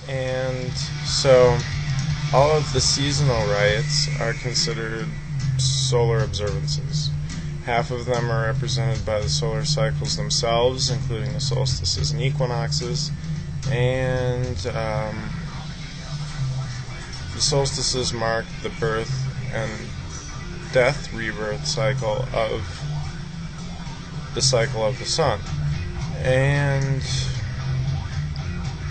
And so all of the seasonal rites are considered solar observances. Half of them are represented by the solar cycles themselves, including the solstices and equinoxes, and the solstices mark the birth and death rebirth cycle of the sun. And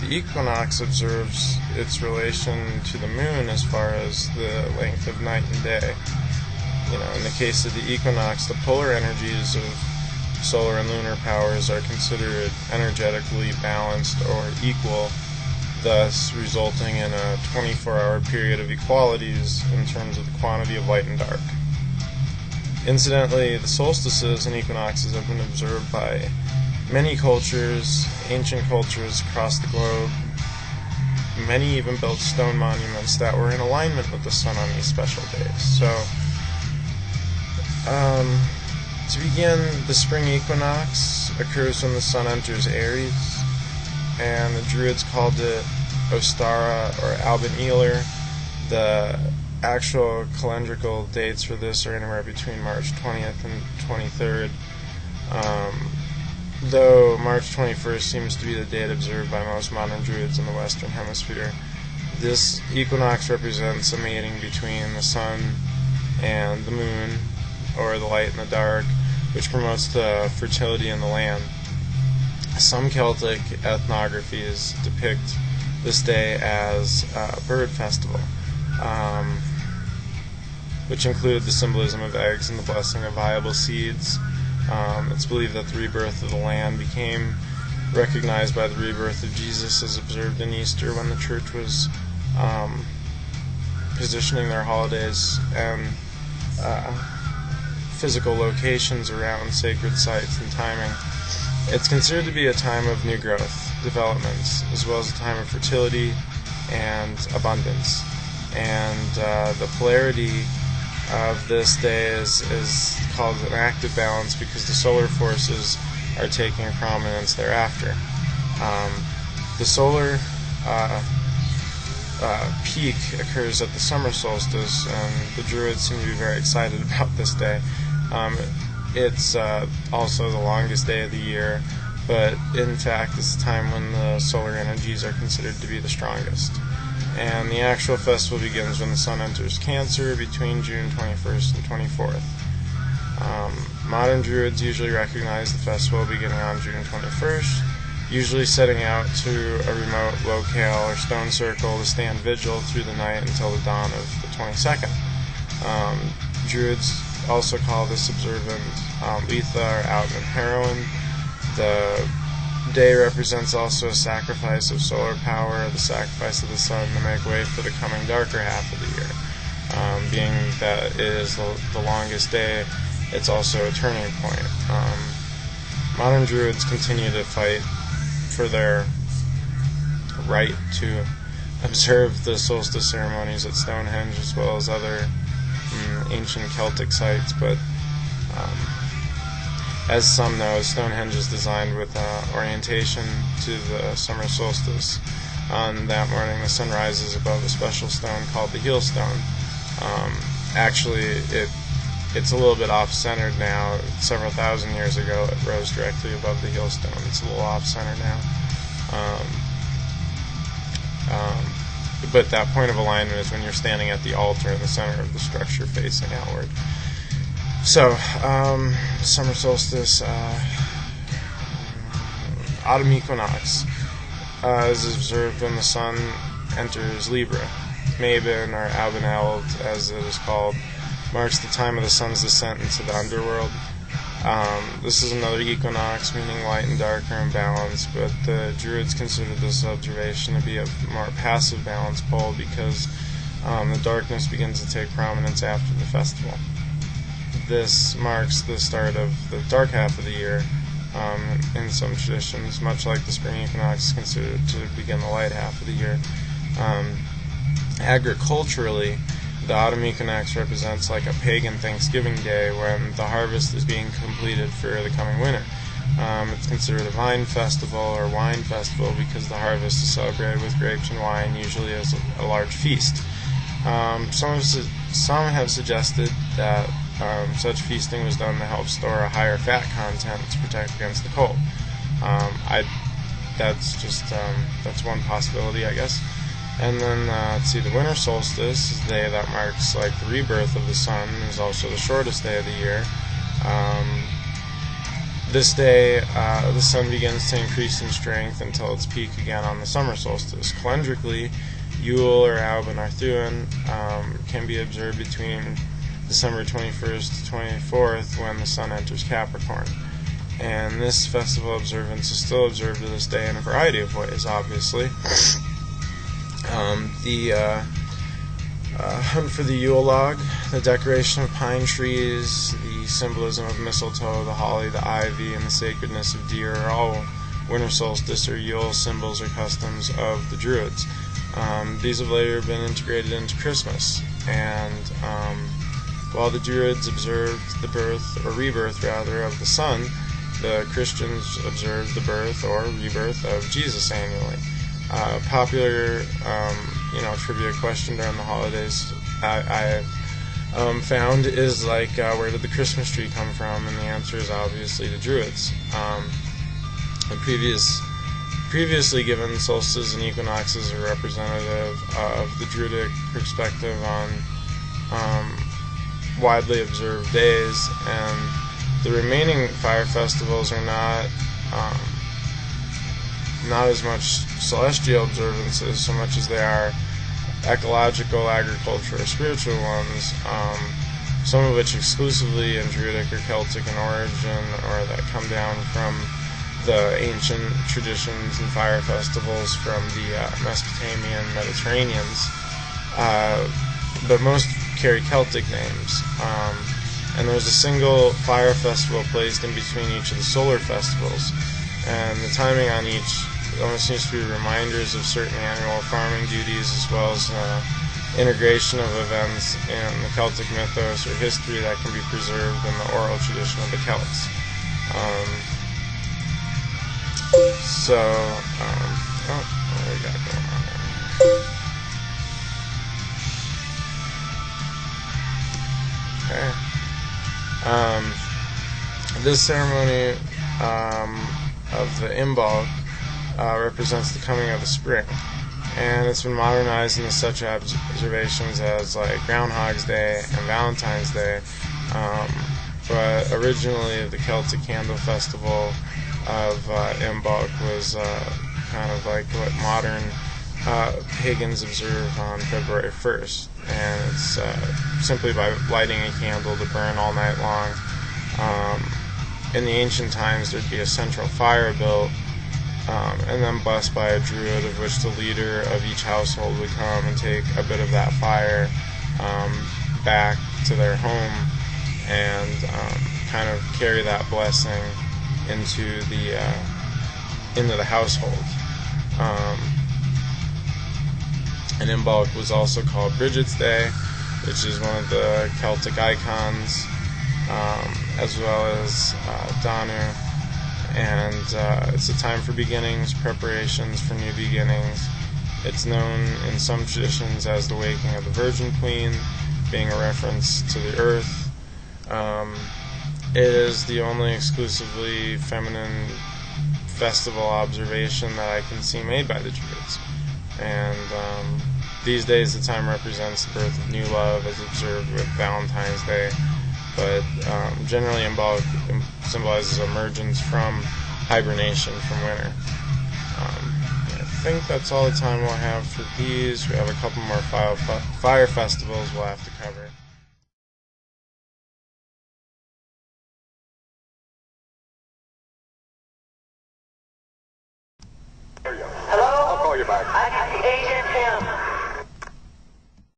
the equinox observes its relation to the moon as far as the length of night and day. In the case of the equinox, the polar energies of solar and lunar powers are considered energetically balanced or equal, thus resulting in a 24-hour period of equalities in terms of the quantity of light and dark. Incidentally, the solstices and equinoxes have been observed by many cultures, ancient cultures across the globe. Many even built stone monuments that were in alignment with the sun on these special days. So, to begin, the spring equinox occurs when the sun enters Aries, and the Druids called it Ostara or Alban Ealer. The actual calendrical dates for this are anywhere between March 20th and 23rd, though March 21st seems to be the date observed by most modern Druids in the Western Hemisphere. This equinox represents a mating between the sun and the moon, or the light and the dark, which promotes the fertility in the land. Some Celtic ethnographies depict this day as a bird festival, which include the symbolism of eggs and the blessing of viable seeds. It's believed that the rebirth of the land became recognized by the rebirth of Jesus as observed in Easter, when the church was positioning their holidays and physical locations around sacred sites and timing. It's considered to be a time of new growth, development, as well as a time of fertility and abundance. And the polarity of this day is called an active balance because the solar forces are taking prominence thereafter. The solar peak occurs at the summer solstice, and the Druids seem to be very excited about this day. It's also the longest day of the year, but in fact it's the time when the solar energies are considered to be the strongest. And the actual festival begins when the sun enters Cancer between June 21st and 24th. Modern Druids usually recognize the festival beginning on June 21st, usually setting out to a remote locale or stone circle to stand vigil through the night until the dawn of the 22nd. Druids also call this observant Letha or Outland Heroine. The day represents also a sacrifice of solar power, the sacrifice of the sun to make way for the coming darker half of the year. Being that it is the longest day, it's also a turning point. Modern Druids continue to fight for their right to observe the solstice ceremonies at Stonehenge as well as other ancient Celtic sites, but as some know, Stonehenge is designed with orientation to the summer solstice. On that morning, the sun rises above a special stone called the heel stone. Actually, it's a little bit off-centered now. Several thousand years ago, it rose directly above the heel stone. It's a little off-center now. But that point of alignment is when you're standing at the altar in the center of the structure facing outward. So, summer solstice, autumn equinox is observed when the sun enters Libra. Mabon, or Albaneld, as it is called, marks the time of the sun's descent into the underworld. This is another equinox, meaning light and dark are in balance, but the Druids consider this observation to be a more passive balance pole because the darkness begins to take prominence after the festival. This marks the start of the dark half of the year in some traditions, much like the spring equinox is considered to begin the light half of the year. Agriculturally, the autumn equinox represents like a pagan Thanksgiving day when the harvest is being completed for the coming winter. It's considered a vine festival or wine festival because the harvest is celebrated with grapes and wine, usually as a large feast. Some have suggested that such feasting was done to help store a higher fat content to protect against the cold. That's one possibility, I guess. And then, let's see, the winter solstice is the day that marks like the rebirth of the sun. It's also the shortest day of the year. This day, the sun begins to increase in strength until its peak again on the summer solstice. Calendrically, Yule or Alban Arthuan can be observed between December 21st to 24th when the sun enters Capricorn. And this festival observance is still observed to this day in a variety of ways, obviously. The hunt for the Yule log, the decoration of pine trees, the symbolism of mistletoe, the holly, the ivy, and the sacredness of deer are all winter solstice or Yule symbols or customs of the Druids. These have later been integrated into Christmas, and while the Druids observed the birth, or rebirth rather, of the sun, the Christians observed the birth or rebirth of Jesus annually. Popular, trivia question during the holidays I have found is like, where did the Christmas tree come from? And the answer is obviously the Druids. Previously given, solstices and equinoxes are representative of the Druidic perspective on widely observed days, and the remaining fire festivals are not as much celestial observances so much as they are ecological, agricultural, or spiritual ones, some of which exclusively in Druidic or Celtic in origin, or that come down from the ancient traditions and fire festivals from the Mesopotamian Mediterraneans, but most carry Celtic names. And there's a single fire festival placed in between each of the solar festivals, and the timing on each almost seems to be reminders of certain annual farming duties, as well as integration of events in the Celtic mythos or history that can be preserved in the oral tradition of the Celts. What do we got going on there? Okay. This ceremony of the Imbolc represents the coming of the spring, and it's been modernized into such observations as like Groundhog's Day and Valentine's Day, but originally the Celtic candle festival of Imbolc was kind of like what modern pagans observe on February 1st, and it's simply by lighting a candle to burn all night long. In the ancient times, there'd be a central fire built, and then blessed by a druid, of which the leader of each household would come and take a bit of that fire back to their home and kind of carry that blessing into the household. And Imbolc was also called Bridget's Day, which is one of the Celtic icons, as well as Danu. And it's a time for beginnings, preparations for new beginnings. It's known in some traditions as the waking of the Virgin Queen, being a reference to the earth. It is the only exclusively feminine festival observation that I can see made by the Druids. And these days the time represents the birth of new love as observed with Valentine's Day, but generally Imbolc symbolizes emergence from hibernation from winter. I think that's all the time we'll have for these. We have a couple more fire festivals we'll have to cover. Hello? I'll call you back.